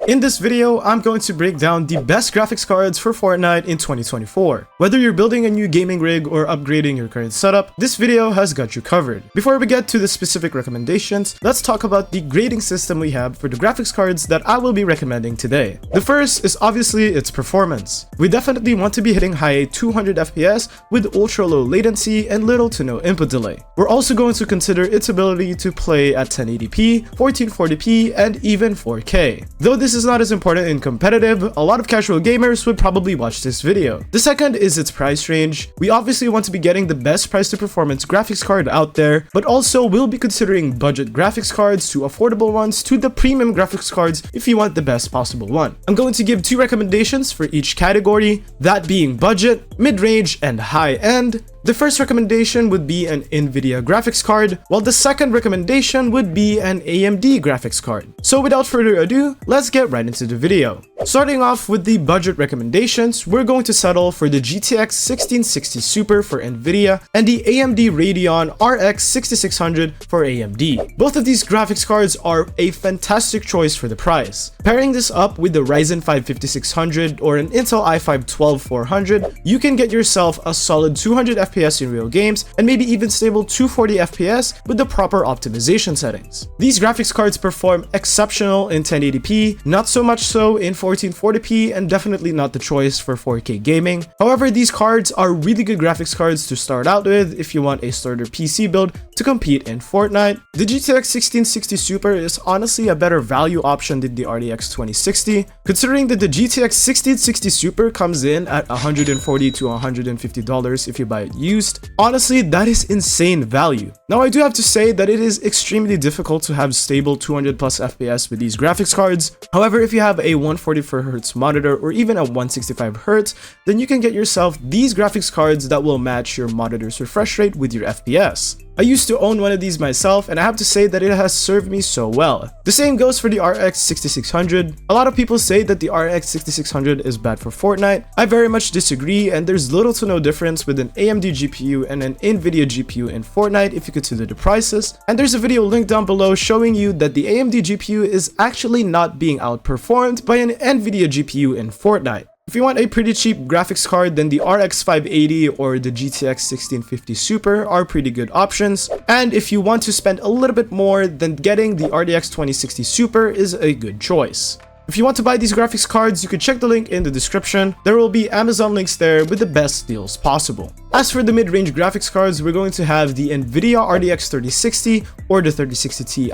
In this video, I'm going to break down the best graphics cards for Fortnite in 2024. Whether you're building a new gaming rig or upgrading your current setup, this video has got you covered. Before we get to the specific recommendations, let's talk about the grading system we have for the graphics cards that I will be recommending today. The first is obviously its performance. We definitely want to be hitting high 200 FPS with ultra low latency and little to no input delay. We're also going to consider its ability to play at 1080p, 1440p, and even 4K. Though this is not as important in competitive, a lot of casual gamers would probably watch this video. The second is its price range. We obviously want to be getting the best price to performance graphics card out there, but also we'll be considering budget graphics cards to affordable ones to the premium graphics cards if you want the best possible one. I'm going to give two recommendations for each category, that being budget, mid-range, and high-end. The first recommendation would be an NVIDIA graphics card, while the second recommendation would be an AMD graphics card. So without further ado, let's get right into the video. Starting off with the budget recommendations, we're going to settle for the GTX 1660 Super for NVIDIA and the AMD Radeon RX 6600 for AMD. Both of these graphics cards are a fantastic choice for the price. Pairing this up with the Ryzen 5 5600 or an Intel i5 12400, you can get yourself a solid 200 FPS in real games and maybe even stable 240 FPS with the proper optimization settings. These graphics cards perform exceptional in 1080p, not so much so in 1440p, and definitely not the choice for 4K gaming. However, these cards are really good graphics cards to start out with if you want a starter PC build to compete in Fortnite. The GTX 1660 Super is honestly a better value option than the RTX 2060, considering that the GTX 1660 Super comes in at $140 to $150 if you buy it used. Honestly, that is insane value. Now, I do have to say that it is extremely difficult to have stable 200 plus FPS with these graphics cards. However, if you have a 144Hz monitor or even a 165Hz, then you can get yourself these graphics cards that will match your monitor's refresh rate with your FPS. I used to own one of these myself, and I have to say that it has served me so well. The same goes for the RX 6600. A lot of people say that the RX 6600 is bad for Fortnite. I very much disagree, and there's little to no difference with an AMD GPU and an NVIDIA GPU in Fortnite if you consider the prices. And there's a video linked down below showing you that the AMD GPU is actually not being outperformed by an NVIDIA GPU in Fortnite. If you want a pretty cheap graphics card, then the RX 580 or the GTX 1650 Super are pretty good options. And if you want to spend a little bit more, then getting the RTX 2060 Super is a good choice. If you want to buy these graphics cards, you can check the link in the description. There will be Amazon links there with the best deals possible. As for the mid-range graphics cards, we're going to have the NVIDIA RTX 3060 or the 3060 Ti,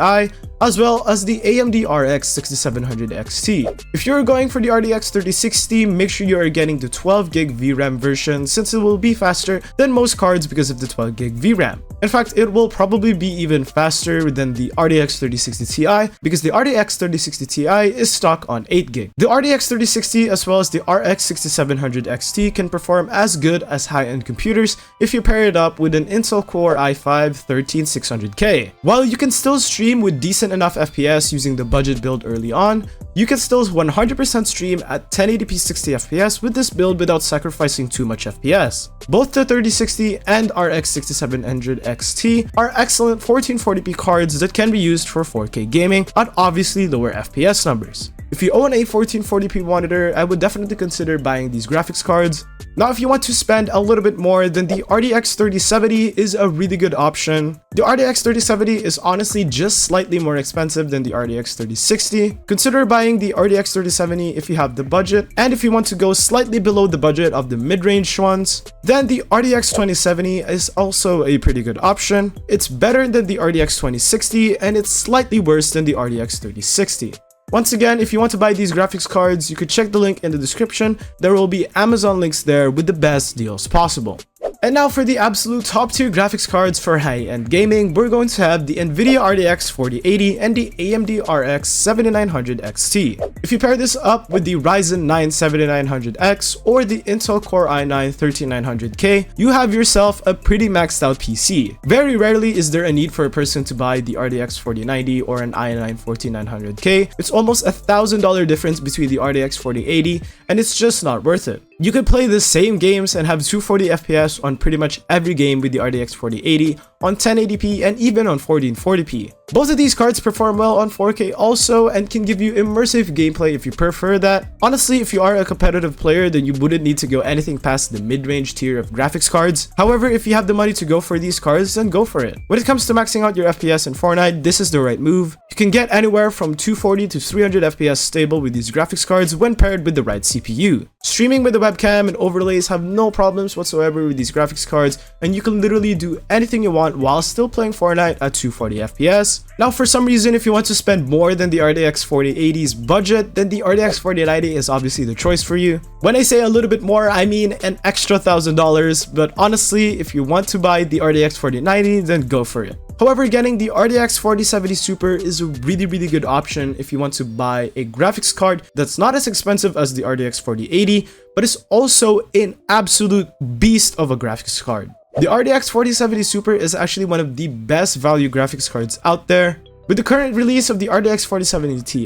as well as the AMD RX 6700 XT. If you're going for the RTX 3060, make sure you are getting the 12GB VRAM version since it will be faster than most cards because of the 12GB VRAM. In fact, it will probably be even faster than the RTX 3060 Ti because the RTX 3060 Ti is stock on 8GB. The RTX 3060 as well as the RX 6700 XT can perform as good as high-end computers if you pair it up with an Intel Core i5 13600K. While you can still stream with decent enough FPS using the budget build early on, you can still 100% stream at 1080p 60 FPS with this build without sacrificing too much FPS. Both the 3060 and RX 6700 XT are excellent 1440p cards that can be used for 4K gaming at obviously lower FPS numbers. If you own a 1440p monitor, I would definitely consider buying these graphics cards. Now, if you want to spend a little bit more, then the RTX 3070 is a really good option. The RTX 3070 is honestly just slightly more expensive than the RTX 3060. Consider buying the RTX 3070 if you have the budget, and if you want to go slightly below the budget of the mid-range ones, then the RTX 2070 is also a pretty good option. It's better than the RTX 2060, and it's slightly worse than the RTX 3060. Once again, if you want to buy these graphics cards, you could check the link in the description. There will be Amazon links there with the best deals possible. And now for the absolute top tier graphics cards for high-end gaming, we're going to have the NVIDIA RTX 4080 and the AMD RX 7900 XT. If you pair this up with the Ryzen 9 7900X or the Intel Core i9 13900K, you have yourself a pretty maxed out PC. Very rarely is there a need for a person to buy the RTX 4090 or an i9 14900K. It's almost $1,000 difference between the RTX 4080, and it's just not worth it. You could play the same games and have 240 FPS on pretty much every game with the RTX 4080, on 1080p, and even on 1440p. Both of these cards perform well on 4K also and can give you immersive gameplay if you prefer that. Honestly, if you are a competitive player, then you wouldn't need to go anything past the mid-range tier of graphics cards. However, if you have the money to go for these cards, then go for it. When it comes to maxing out your FPS in Fortnite, this is the right move. You can get anywhere from 240 to 300 FPS stable with these graphics cards when paired with the right CPU. Streaming with the webcam and overlays have no problems whatsoever with these graphics cards, and you can literally do anything you want while still playing Fortnite at 240 FPS. Now, for some reason, if you want to spend more than the RTX 4080's budget, then the RTX 4090 is obviously the choice for you. When I say a little bit more, I mean an extra $1,000, but honestly, if you want to buy the RTX 4090, then go for it. However, getting the RTX 4070 Super is a really good option if you want to buy a graphics card that's not as expensive as the RTX 4080, but is also an absolute beast of a graphics card. The RTX 4070 Super is actually one of the best value graphics cards out there. With the current release of the RTX 4070 Ti,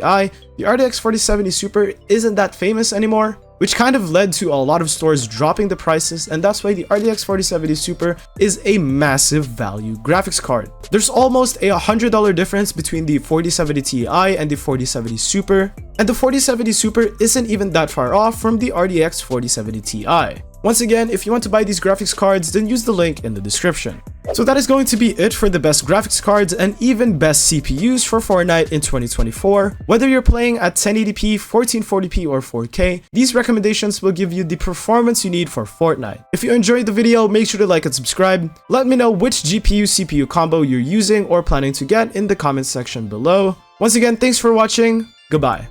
the RTX 4070 Super isn't that famous anymore, which kind of led to a lot of stores dropping the prices, and that's why the RTX 4070 Super is a massive value graphics card. There's almost a $100 difference between the 4070 Ti and the 4070 Super, and the 4070 Super isn't even that far off from the RTX 4070 Ti. Once again, if you want to buy these graphics cards, then use the link in the description. So that is going to be it for the best graphics cards and even best CPUs for Fortnite in 2024. Whether you're playing at 1080p, 1440p, or 4K, these recommendations will give you the performance you need for Fortnite. If you enjoyed the video, make sure to like and subscribe. Let me know which GPU-CPU combo you're using or planning to get in the comments section below. Once again, thanks for watching. Goodbye.